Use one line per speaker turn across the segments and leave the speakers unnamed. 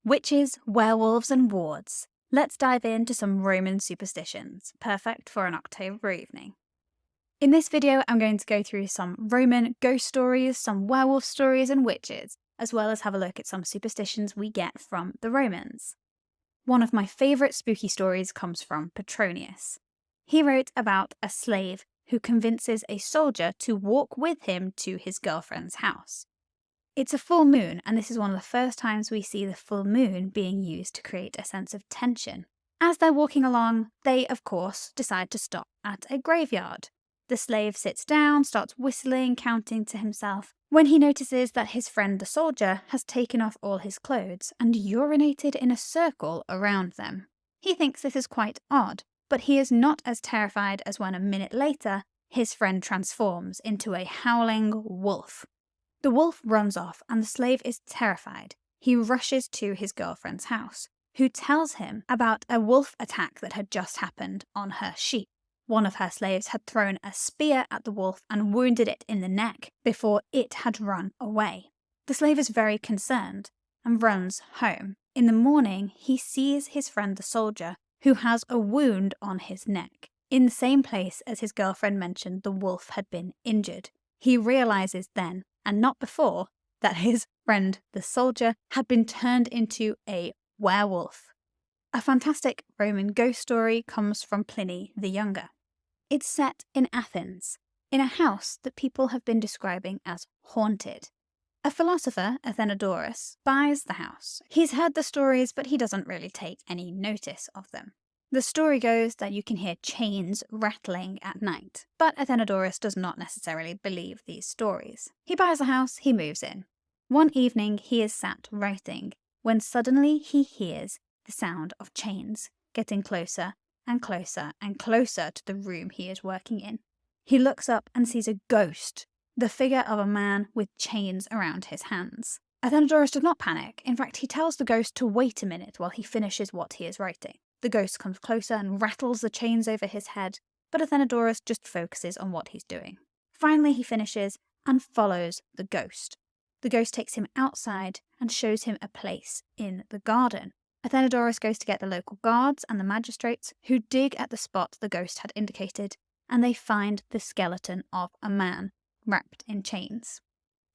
Witches, werewolves, and wards. Let's dive into some Roman superstitions, perfect for an October evening. In this video, I'm going to go through some Roman ghost stories, some werewolf stories, and witches, as well as have a look at some superstitions we get from the Romans. One of my favourite spooky stories comes from Petronius. He wrote about a slave who convinces a soldier to walk with him to his girlfriend's house. It's a full moon, and this is one of the first times we see the full moon being used to create a sense of tension. As they're walking along, they, of course, decide to stop at a graveyard. The slave sits down, starts whistling, counting to himself, when he notices that his friend the soldier has taken off all his clothes and urinated in a circle around them. He thinks this is quite odd, but he is not as terrified as when a minute later, his friend transforms into a howling wolf. The wolf runs off and the slave is terrified. He rushes to his girlfriend's house, who tells him about a wolf attack that had just happened on her sheep. One of her slaves had thrown a spear at the wolf and wounded it in the neck before it had run away. The slave is very concerned and runs home. In the morning, he sees his friend the soldier, who has a wound on his neck, in the same place as his girlfriend mentioned the wolf had been injured. He realizes then, and not before, that his friend the soldier had been turned into a werewolf. A fantastic Roman ghost story comes from Pliny the Younger. It's set in Athens, in a house that people have been describing as haunted. A philosopher, Athenodorus, buys the house. He's heard the stories, but he doesn't really take any notice of them. The story goes that you can hear chains rattling at night, but Athenodorus does not necessarily believe these stories. He buys the house, he moves in. One evening he is sat writing, when suddenly he hears the sound of chains getting closer and closer and closer to the room he is working in. He looks up and sees a ghost, the figure of a man with chains around his hands. Athenodorus does not panic. In fact, he tells the ghost to wait a minute while he finishes what he is writing. The ghost comes closer and rattles the chains over his head, but Athenodorus just focuses on what he's doing. Finally, he finishes and follows the ghost. The ghost takes him outside and shows him a place in the garden. Athenodorus goes to get the local guards and the magistrates, who dig at the spot the ghost had indicated, and they find the skeleton of a man wrapped in chains.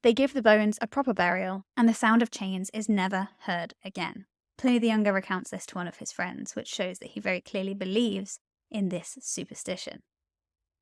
They give the bones a proper burial, and the sound of chains is never heard again. Pliny the Younger recounts this to one of his friends, which shows that he very clearly believes in this superstition.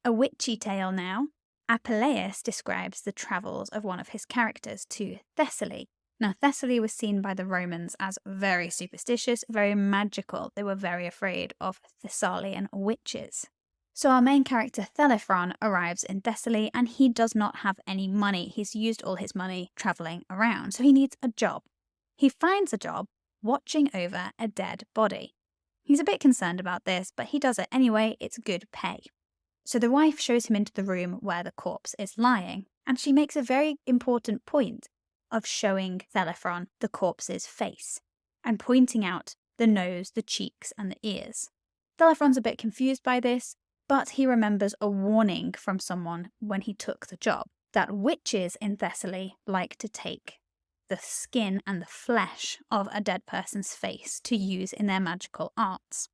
A witchy tale now. Apuleius describes the travels of one of his characters to Thessaly. Now, Thessaly was seen by the Romans as very superstitious, very magical. They were very afraid of Thessalian witches. So our main character, Thelephron, arrives in Thessaly, and he does not have any money. He's used all his money travelling around, so he needs a job. He finds a job watching over a dead body. He's a bit concerned about this, but he does it anyway. It's good pay. So the wife shows him into the room where the corpse is lying, and she makes a very important point of showing Thelephron the corpse's face and pointing out the nose, the cheeks, and the ears. Thelephron's a bit confused by this, but he remembers a warning from someone when he took the job, that witches in Thessaly like to take the skin and the flesh of a dead person's face to use in their magical arts.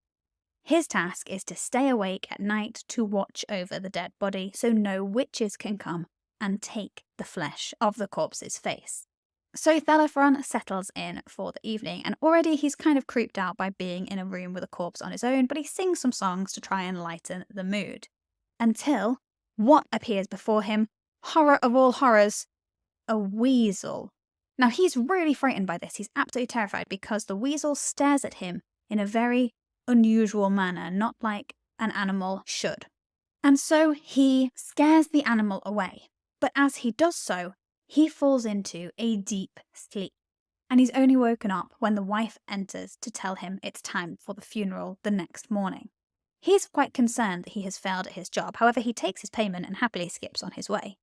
His task is to stay awake at night to watch over the dead body so no witches can come and take the flesh of the corpse's face. So Thelephron settles in for the evening, and already he's kind of creeped out by being in a room with a corpse on his own, but he sings some songs to try and lighten the mood. Until what appears before him, horror of all horrors, a weasel. Now, he's really frightened by this. He's absolutely terrified because the weasel stares at him in a very unusual manner, not like an animal should. And so he scares the animal away. But as he does so, he falls into a deep sleep. And he's only woken up when the wife enters to tell him it's time for the funeral the next morning. He's quite concerned that he has failed at his job. However, he takes his payment and happily skips on his way.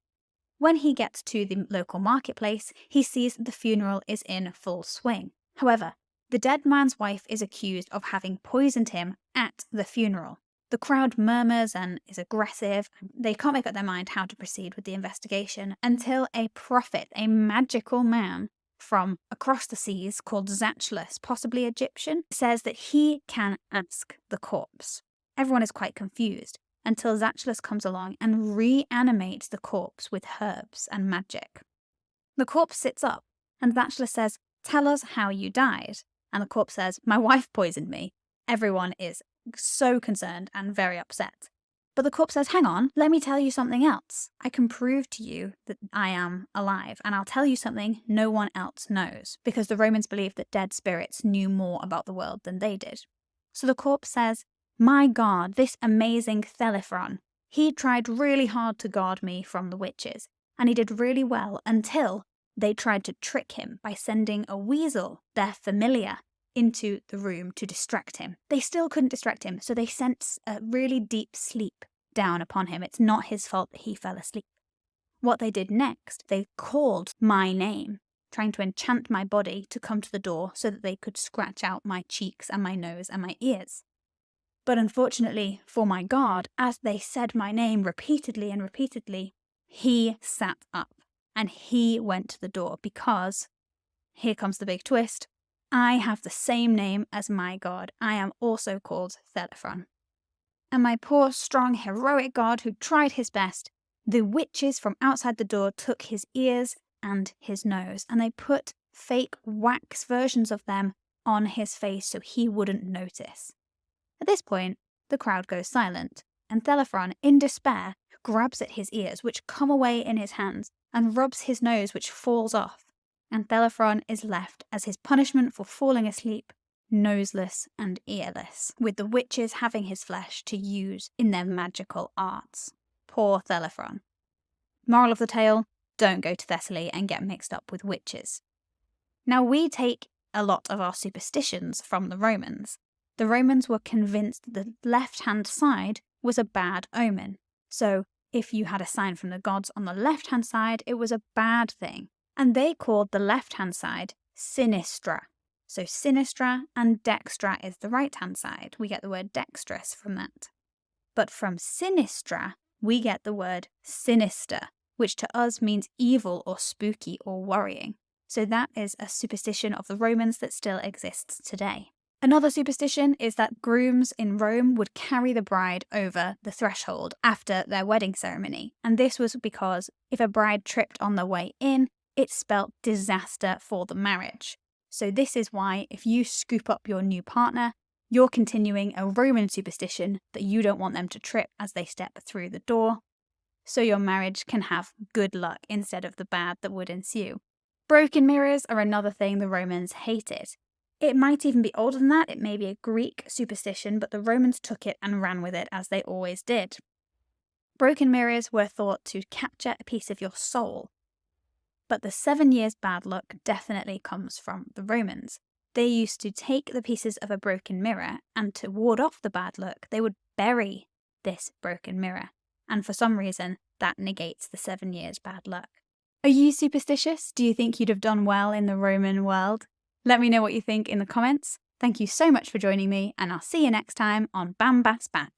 When he gets to the local marketplace, he sees that the funeral is in full swing. However, the dead man's wife is accused of having poisoned him at the funeral. The crowd murmurs and is aggressive. They can't make up their mind how to proceed with the investigation until a prophet, a magical man, from across the seas called Zachulus, possibly Egyptian, says that he can ask the corpse. Everyone is quite confused until Zachulus comes along and reanimates the corpse with herbs and magic. The corpse sits up, and Zachulus says, "Tell us how you died." And the corpse says, "My wife poisoned me." Everyone is so concerned and very upset. But the corpse says, "Hang on, let me tell you something else. I can prove to you that I am alive, and I'll tell you something no one else knows," because the Romans believed that dead spirits knew more about the world than they did. So the corpse says, "My God, this amazing Thessalian, he tried really hard to guard me from the witches, and he did really well until they tried to trick him by sending a weasel, their familiar, into the room to distract him. They still couldn't distract him, so they sent a really deep sleep down upon him. It's not his fault that he fell asleep. What they did next, they called my name, trying to enchant my body to come to the door so that they could scratch out my cheeks and my nose and my ears. But unfortunately for my God, as they said my name repeatedly and repeatedly, he sat up and he went to the door because, here comes the big twist, I have the same name as my God. I am also called Thessalian. And my poor, strong, heroic God who tried his best, the witches from outside the door took his ears and his nose, and they put fake wax versions of them on his face so he wouldn't notice. At this point, the crowd goes silent, and Thessalian, in despair, grabs at his ears, which come away in his hands, and rubs his nose, which falls off. And Thessalian is left as his punishment for falling asleep, noseless and earless, with the witches having his flesh to use in their magical arts. Poor Thessalian. Moral of the tale, don't go to Thessaly and get mixed up with witches. Now we take a lot of our superstitions from the Romans. The Romans were convinced that the left-hand side was a bad omen. So if you had a sign from the gods on the left-hand side, it was a bad thing. And they called the left-hand side sinistra. So sinistra and dextra is the right-hand side. We get the word dexterous from that. But from sinistra, we get the word sinister, which to us means evil or spooky or worrying. So that is a superstition of the Romans that still exists today. Another superstition is that grooms in Rome would carry the bride over the threshold after their wedding ceremony. And this was because if a bride tripped on the way in, it spelt disaster for the marriage. So this is why if you scoop up your new partner, you're continuing a Roman superstition that you don't want them to trip as they step through the door, so your marriage can have good luck instead of the bad that would ensue. Broken mirrors are another thing the Romans hated. It might even be older than that, it may be a Greek superstition, but the Romans took it and ran with it as they always did. Broken mirrors were thought to capture a piece of your soul. But the 7 years bad luck definitely comes from the Romans. They used to take the pieces of a broken mirror, and to ward off the bad luck, they would bury this broken mirror. And for some reason, that negates the 7 years bad luck. Are you superstitious? Do you think you'd have done well in the Roman world? Let me know what you think in the comments. Thank you so much for joining me, and I'll see you next time on Bambasbat.